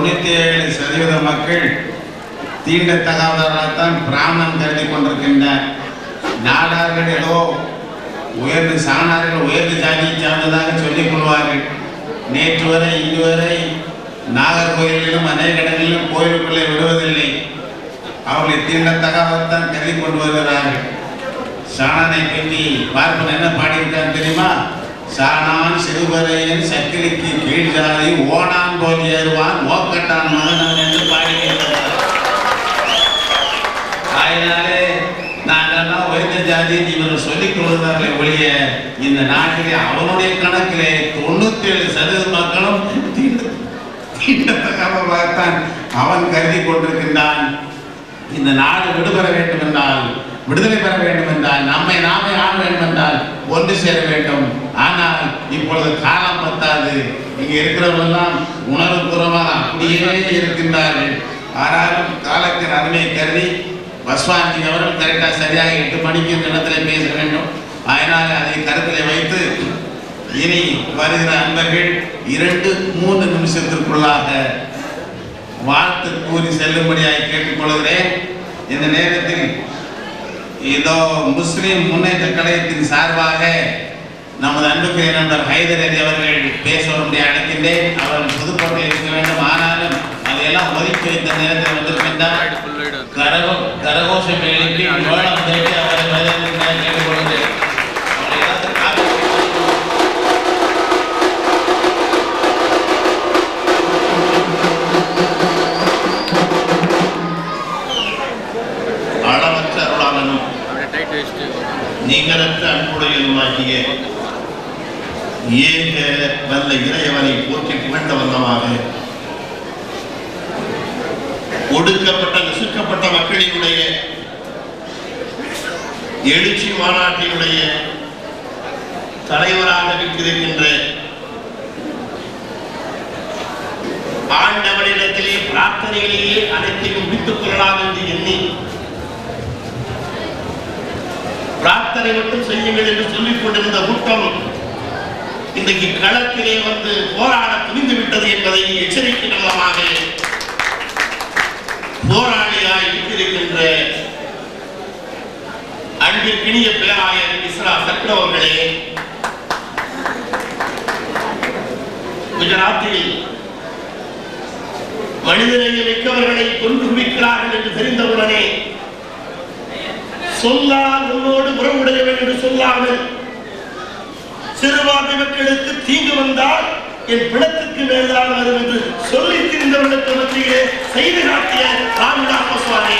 97% மக்கள் தீண்டத்தகாதவர்களால்தான் பிராமணன் கருதி கொண்டிருக்கின்றார். நாடார்கள் ஏதோ உயர்ந்து சாணார்கள் உயர்ந்து ஜாதியை சார்ந்ததாக சொல்லிக் கொள்வார்கள். நேற்று வரை இன்று வரை நாகர்கோயிலிலும் அநேக இடங்களிலும் கோயிலுக்குள்ளே விடுவதில்லை. அவர்களை தீண்டத்தகாதவர்தான் கருதி கொண்டு வருகிறார்கள். சாணனை பற்றி பார்ப்பன் என்ன பாடியிருக்கான் தெரியுமா? சாணான் சிறுவரையன் சக்கிலிக்கு கீழ் ஜாதி ஓனான் போல் ஏறுவான் ஓக்கட்டான் மகன் என்று பாடியிருக்கிறார். அதனாலே நாங்கள்லாம் உயர்ந்த ஜாதி இவர்கள் சொல்லிக் கொள்கிறார்களே ஒழிய இந்த நாட்டிலே அவனுடைய கணக்கிலே 97% மக்களும் தீண்டத்தகாதவர்களாகத்தான் அவன் கருதி கொண்டிருக்கின்றான். இந்த நாடு விடுபெற வேண்டும் என்றால், விடுதலை பெற வேண்டும் என்றால், நம்மை நாமே ஆள வேண்டும் என்றால் ஒன்று சேர வேண்டும். ஆனால் இப்பொழுது காலம் பத்தாது. இங்கே இருக்கிறவர்களெல்லாம் உணர்வுபூர்வமாக அப்படியே இருக்கின்றார்கள். ஆனாலும் காலத்தின் அருமையை கருதி பஸ்வாஞ்சி அவர்கள் கரெக்டாக சரியாக 8 மணிக்கு இடத்திலே பேச வேண்டும். அதனால் அதை கருத்தில் வைத்து இனி வருகிற அன்பர்கள் 2-3 நிமிஷத்திற்குள்ளாக வாழ்த்து கூறி செல்லும்படியாக கேட்டுக்கொள்கிறேன். இந்த நேரத்தில் இதோ முஸ்லிம் முன்னேற்ற கழகத்தின் சார்பாக நமது அன்புக்குரிய நண்பர் ஹைதர் அலி அவர்கள் பேச வரும்படியாக அழைக்கின்றேன். அவர்கள் புதுக்கோட்டையில் இருக்க வேண்டும். ஆனாலும் அதையெல்லாம் ஒதுக்கி வைத்த நேரத்தில் வந்திருக்கின்றார். கரகோஷம் எழுப்பி வேளம் தேடி அவரை கேட்டுக்கொள்கிறேன். அளவற்ற அருளாளனும் நிகரற்ற அன்புடையதுமாகிய ஏக வல்ல இறைவனை போற்றி புகழ்ந்த வண்ணமாக ஒடுக்கப்பட்ட நசுக்கப்பட்ட மக்களினுடைய எழுச்சி மாநாட்டினுடைய தலைவராக இருக்கின்ற ஆண்டவனிடத்திலே பிரார்த்தனைகளையே அனைத்தையும் முடித்துக் கொள்ளலாம் என்று எண்ணி பிரார்த்தனை மட்டும் செய்யுங்கள் என்று சொல்லிக் கொண்டிருந்த கூட்டம் இன்றைக்கு களத்திலே வந்து போராட துணிந்து விட்டது என்பதை எச்சரிக்கை மூலமாக போராளியாய் இருக்கின்ற அன்பிற்கினிய பேராயர் இஸ்ரா சக்ரவர்களே, குஜராத்தில் மனிதநேய மிக்கவர்களை கொண்டு குவிக்கிறார்கள் என்று தெரிந்தவுடனே சொல்லால் உன்னோடு உறவுடையவன் என்று சொல்லாமல் சிறுபான்மை மக்களுக்கு தீங்கு வந்தால் என் பிணத்துக்கு மேல்தான் வரும் என்று சொல்லி திரிந்தவர்களுக்கு மத்தியிலே செய்து காட்டிய ராம்விலாஸ் பாஸ்வானே,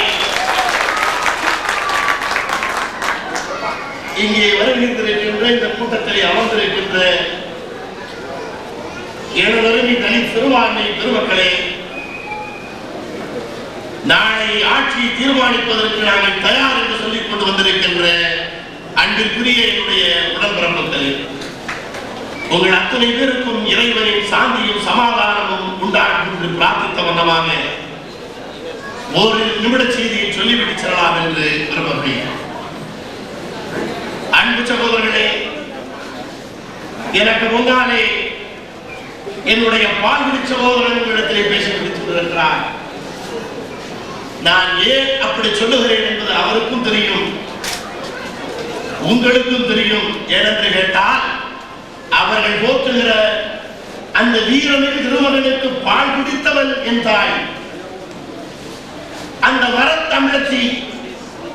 இங்கே வருகின்ற இந்த கூட்டத்தில் அமர்ந்திருக்கின்ற எனதருமை தலித் சிறுபான்மை பெருமக்களே, நாளை ஆட்சியை தீர்மானிப்பதற்கு நாங்கள் தயார் என்று சொல்லிக் கொண்டு வந்திருக்கின்ற அன்பிற்குரிய என்னுடைய உடன்பிறப்புகளே, உங்கள் அத்தனை பேருக்கும் இறைவனின் சாந்தியும் சமாதானமும் உண்டாகும் என்று பிரார்த்தித்த வண்ணமாக ஒரு நிமிட செய்தியை சொல்லிவிட்டு செல்லலாம் என்று விரும்புகிறேன். அன்பு சகோதரர்களே, எனக்கு முன்னாலே என்னுடைய பால்குடி சகோதரன் உங்களிடத்திலே பேசி முடித்திருக்கிறார். நான் ஏன் அப்படி சொல்லுகிறேன் என்பது அவருக்கும் தெரியும், உங்களுக்கும் தெரியும். ஏனென்று கேட்டால், அவர்கள் போற்றுகிற அந்த வீரமிகு திருமகனுக்கு பால் குடித்தவன் என் தாய், அந்த வரத்தமிழச்சி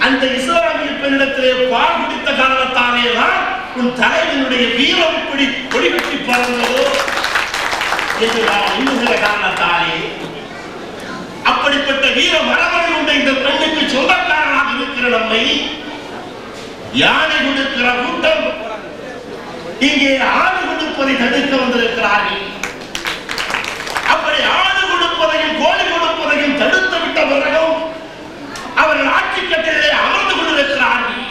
அந்த இஸ்லாமிய பெண்ணிடத்திலே பால் குடித்த காரணத்தாலே தான் உன் தலைவனுடைய வீரம் இப்படி கொடிகட்டி பறந்ததோ என்று நான் எண்ணுகிற காரணத்தாலே, அப்படிப்பட்ட வீர மரபணி கொண்ட இந்த பெண்ணுக்கு சொந்தக்காரனாக இருக்கிற நம்மை யானை கொடுக்கிற கூட்டம் இங்கே ஆடு கொடுப்பதை தடுக்க வந்திருக்கிறார்கள். அப்படி ஆடு கொடுப்பதையும் கோழி கொடுப்பதையும் தடுத்து விட்ட பிறகும் அவர்கள் ஆட்சி கட்டிலே அமர்ந்து கொண்டிருக்கிறார்கள்.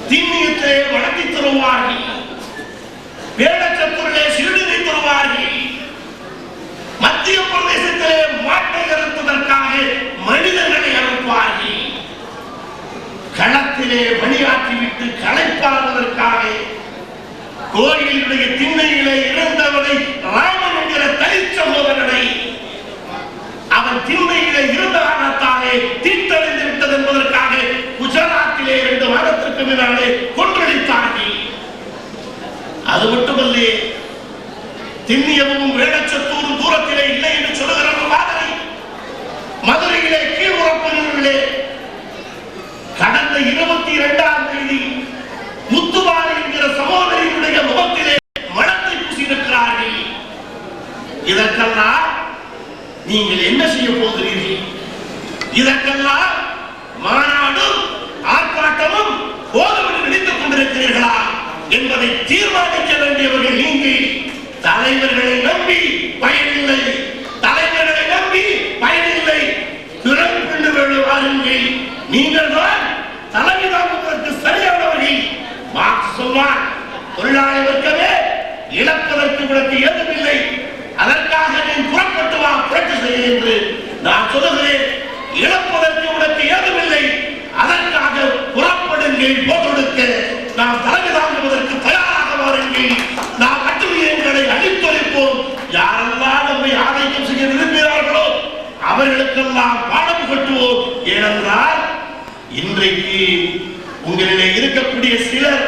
திண்ணியத்திலே வளர்த்தி தருவார்கள், வேடச்சத்தூரிலே சிறுநீரை தருவார்கள், மத்திய பிரதேசத்திலே மாட்டை இறப்பதற்காக மனிதர்களை அனுப்புவார்கள், களத்திலே பணியாற்றிவிட்டு களைப்பாடுவதற்காக கோயிலுடைய திண்ணையிலே இறந்தவரை ராமன் என்கிற தலித் சகோதரனை அவன் திண்ணையிலே இருந்த காரணத்தாலே தீட்டடைந்து விட்டது என்பதற்காக குஜராத்திலே 2 மாதத்திற்கு முன்னாலே கொன்றளித்தார்கள். அது மட்டுமல்ல, திண்ணியமும் வேடச்சத்தூரும் தூரத்திலே இல்லை என்று சொல்லுகிற மாதிரி மதுரையிலே கீழ்புறப்பூரிலே கடந்த 22ஆம் தேதி முத்துவாரி என்கிற சகோதரியுடைய முகத்திலே மனத்தை பூசியிருக்கிறார்கள். இதற்கெல்லாம் நீங்கள் என்ன செய்ய போகிறீர்கள்? இதற்கெல்லாம் மாநாடும் ஆர்ப்பாட்டமும் போதும் நினைத்துக் கொண்டிருக்கிறீர்களா என்பதை தீர்மானிக்க வேண்டியவர்கள் நீங்கள். தலைவர்களை நம்பி பயனில்லை, தலைவர்களை நம்பி பயனில்லை. திறன் வாருங்கள், நீங்கள் தான் தலைமை தாங்குவதற்கு சரியானவர்கள். மார்க்ஸ் சொல்வார், தொழிலாளி வர்க்கமே இழப்பதற்கு உனக்கு ஏதுமில்லை, அதற்காக நீ புறப்பட்டு வா, புரட்சி செய்ய என்று. நான் சொல்லுகிறேன், இழப்பதற்கு உனக்கு ஏதுமில்லை, அதற்காக புறப்படுங்கள், போட்டொடுக்க நாம் தலைமை தாங்குவதற்கு தயாராக வாருங்கள். நாம் அட்டுழியங்களை அழித்தொழிப்போம். யாரெல்லாம் நம்மை ஆதிக்கம் செய்ய விரும்புகிறார்களோ அவர்களுக்கெல்லாம் பாடம் கட்டுவோம். ஏனென்றால் இன்றைக்கு உங்களிலே இருக்கக்கூடிய சிலர்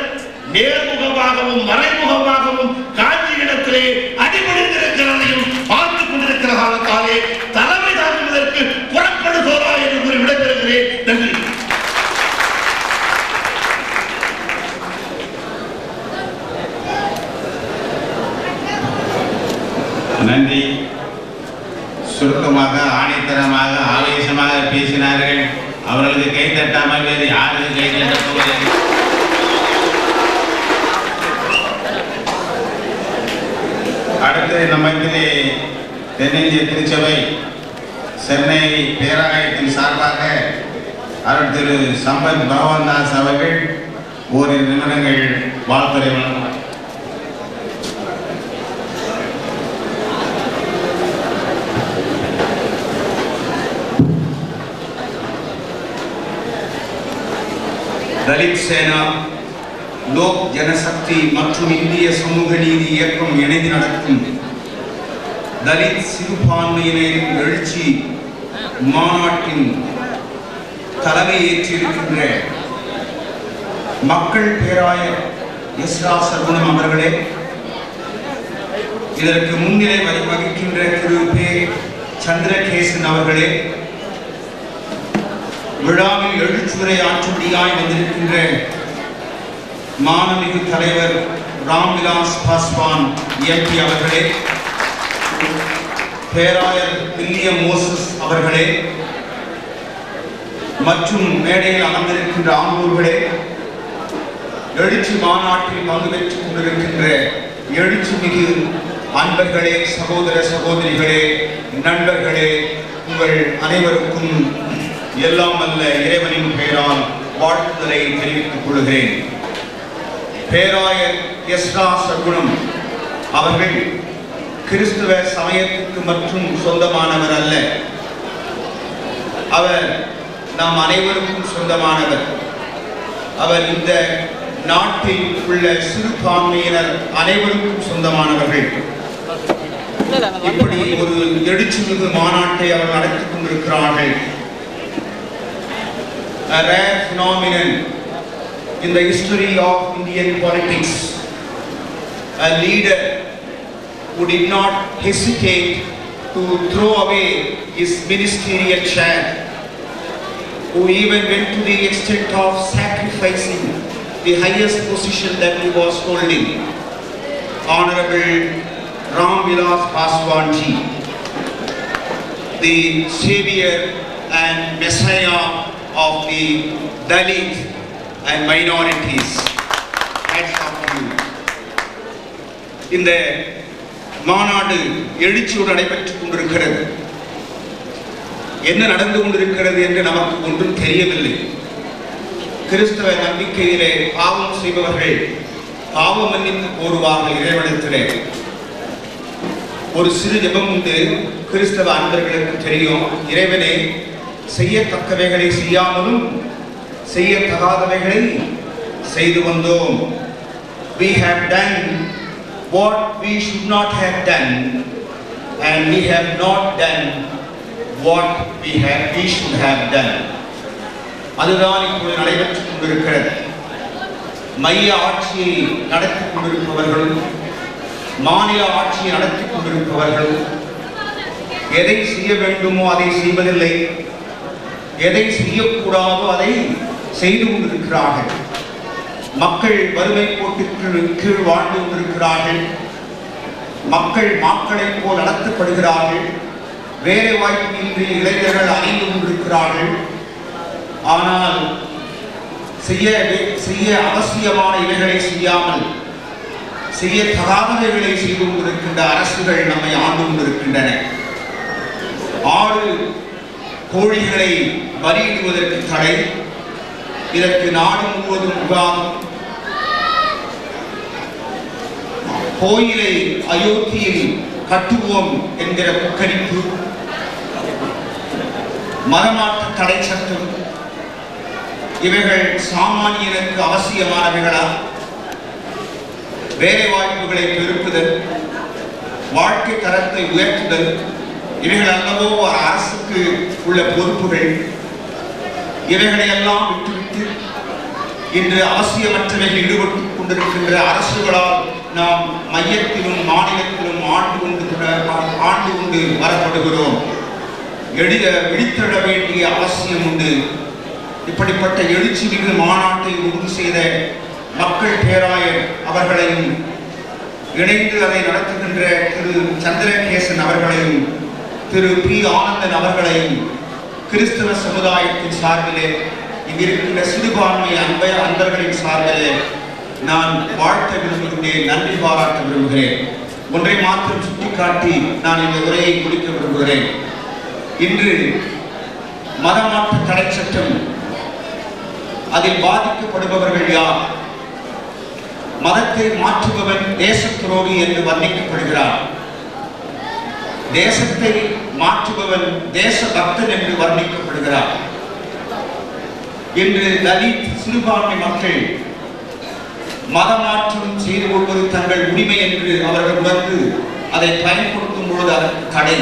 நேர்முகமாகவும் மறைமுகமாகவும் காஞ்சி இடத்திலே அடிபணிந்திருக்கிறதையும் பார்த்துக் கொண்டிருக்கிற காலத்தாலே தலைமை தாங்குவதற்கு புறப்படுகிறா என்று கூறி விடைபெறுகிறேன். நன்றி. நன்றி. சுருக்கமாக, ஆணைத்தரமாக, ஆவேசமாக பேசினார்கள். அவர்களுக்கு கை தட்டாமல் வேறு யாருக்கு கை தட்டப் போகிறது? அடுத்து நம்மிலே தென்னிந்திய திருச்சபை சென்னை பேராயத்தின் சார்பாக அருள் திரு சம்பத் பகவான்தாஸ் அவர்கள் ஓரிரு நிமிடங்கள் வாழ்த்துரை வழங்குவார். தலித் சேனா, லோக் ஜனசக்தி மற்றும் இந்திய சமூக நீதி இயக்கம் இணைந்து நடக்கும் தலித் சிறுபான்மையினரின் எழுச்சி மாநாட்டின் தலைமையேற்றிருக்கின்ற மக்கள் பேராயர் எஸ்ரா சர்க்குணம் அவர்களே, இதற்கு முன்னிலை வகிக்கின்ற திரு பே சந்திரகேசன் அவர்களே, விழாவில் எழுச்சுரை ஆற்றும்படியாய் வந்திருக்கின்ற மானமிகு தலைவர் ராம்விலாஸ் பாஸ்வான் எம்பி அவர்களே, பேராயர் வில்லியம் மோசஸ் அவர்களே மற்றும் மேடையில் அமர்ந்திருக்கின்ற ஆண்டோர்களே, எழுச்சி மாநாட்டில் பங்கு பெற்றுக் கொண்டிருக்கின்ற எழுச்சி மிகு அன்பர்களே, சகோதர சகோதரிகளே, நண்பர்களே, உங்கள் அனைவருக்கும் எல்லாம் வல்ல இறைவனின் பெயரால் வாழ்த்துதலை தெரிவித்துக் கொள்கிறேன். பேராயர் எஸ்ரா சர்க்குணம் அவர்கள் கிறிஸ்துவ சமயத்துக்கு மற்றும் சொந்தமானவர் அல்ல. அவர் நாம் அனைவருக்கும் சொந்தமானவர். அவர் இந்த நாட்டில் உள்ள சிறுபான்மையினர் அனைவருக்கும் சொந்தமானவர்கள். இப்படி ஒரு எழுச்சிமிகு மாநாட்டை அவர் நடத்திக் கொண்டிருக்கிறார்கள். A rare phenomenon in the history of Indian politics. A leader who did not hesitate to throw away his ministerial chair, who even went to the extent of sacrificing the highest position that he was holding. Honorable Ramvilas Paswan ji, the savior and messiah of the Dalit and minorities. Hats off to you. இந்த மாநாடு எழுச்சியோடு நடைபெற்றுக் கொண்டிருக்கிறது. என்ன நடந்து கொண்டிருக்கிறது என்று நமக்கு ஒன்றும் தெரியவில்லை. கிறிஸ்தவ நம்பிக்கையிலே பாவம் செய்பவர்கள் பாவ மன்னிப்பு கோருவார்கள் இறைவனிடத்திலே. ஒரு சிறு ஜெபம் உண்டு, கிறிஸ்தவ அன்பர்களுக்கு தெரியும். இறைவனே, செய்யத்தக்கவைகளை செய்யாமலும் செய்யத்தகாதவைகளை செய்து வந்தோம். We have done what we should not have done and we have not done what we should have done. அதுதான் இப்போது நடைபெற்றுக் கொண்டிருக்கிறது. மைய ஆட்சியை நடத்திக் கொண்டிருப்பவர்களும் மாநில ஆட்சியை நடத்திக் கொண்டிருப்பவர்களும் எதை செய்ய வேண்டுமோ அதை செய்வதில்லை, எதை செய்யக்கூடாதோ அதை செய்து கொண்டிருக்கிறார்கள். மக்கள் வறுமை கோட்டிற்கு கீழ் வாழ்ந்து கொண்டிருக்கிறார்கள். மக்கள் மாக்களைப் போல் நடத்தப்படுகிறார்கள். வேலை வாய்ப்பின்றி இளைஞர்கள் அணிந்து கொண்டிருக்கிறார்கள். ஆனால் செய்ய அவசியமான இவைகளை செய்யாமல் செய்ய தகாதவைகளை செய்து கொண்டிருக்கின்ற அரசுகள் நம்மை ஆண்டு கொண்டிருக்கின்றன. ஆடு கோழிகளை பலியிடுவதற்கு தடை, இதற்கு நாடு முழுவதும் விவாதம். கோயிலை அயோத்தியில் கட்டுவோம் என்கிற புக்கணிப்பு, மதமாற்ற தடை சட்டம், இவைகள் சாமானியனுக்கு அவசியமானவைகளா? வேலை வாய்ப்புகளை பெருக்குதல், வாழ்க்கை தரத்தை உயர்த்துதல், இவைகள் அல்லவோ அரசுக்கு உள்ள பொறுப்புகள். இவைகளை எல்லாம் விட்டுவிட்டு இன்று அவசியமற்றவைகள் ஈடுபட்டுக் கொண்டிருக்கின்ற அரசுகளால் நாம் மையத்திலும் மாநிலத்திலும் ஆண்டு கொண்டு வரப்படுகிறோம். விழித்திட வேண்டிய அவசியம் உண்டு. இப்படிப்பட்ட எழுச்சி மிகு மாநாட்டை உறுதி செய்த மக்கள் பேராயர் அவர்களையும் இணைந்து அதை நடத்துகின்ற திரு சந்திரகேசன் அவர்களையும் திரு பி ஆனந்தன் அவர்களையும் கிறிஸ்தவ சமுதாயத்தின் சார்பிலே இங்கிருக்கின்ற சிறுபான்மை அன்பர்களின் சார்பிலே நான் வாழ்த்த விரும்புகிறேன், நன்றி பாராட்ட விரும்புகிறேன். ஒன்றை மாத்திரம் சுட்டிக்காட்டி நான் இந்த உரையை முடிக்க விரும்புகிறேன். இன்று மதமாற்ற தடை சட்டம், அதில் பாதிக்கப்படுபவர்கள் யார்? மதத்தை மாற்றுபவன் தேச துரோகி என்று வர்ணிக்கப்படுகிறார். தேசத்தை மாற்றுபவன் தேச பக்தன் என்று வர்ணிக்கப்படுகிறார். இன்று தலித் சிறுபான்மை மக்கள் மதமாற்றம் செய்து கொள்வது தங்கள் உரிமை என்று அவர்கள் உணர்ந்து அதை பயன்படுத்தும் பொழுது அதற்கு தடை.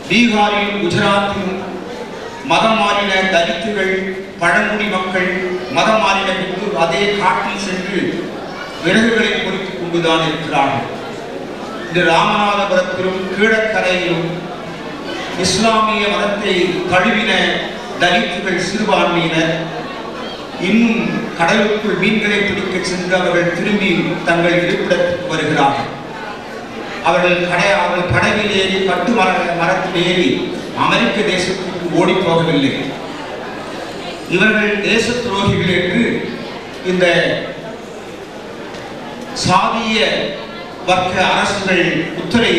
பீகாரிலும் குஜராத்திலும் மதம் மாறின தலித்துகள், பழங்குடி மக்கள் மதம் மாறின அதே காட்டில் சென்று விறகுகளை பொறித்துக் கொண்டுதான் இருக்கிறார்கள். இது ராமநாதபுரத்திலும் கீழக்கரையிலும் இஸ்லாமிய மதத்தை தழுவின தலித்துகள் சிறுபான்மையினர் இன்னும் கடலுக்குள் மீன்களை பிடிக்க சென்று அவர்கள் திரும்பி தங்கள் இருப்பிடத்துக்கு வருகிறார்கள். அவர்கள் படவில் ஏறி பட்டு மரத்தில் ஏறி அமெரிக்க தேசத்திற்கு ஓடி போகவில்லை. இவர்கள் தேச துரோகிகள் என்று இந்த சாதிய வர்க்க அரசுகள் உத்தரவை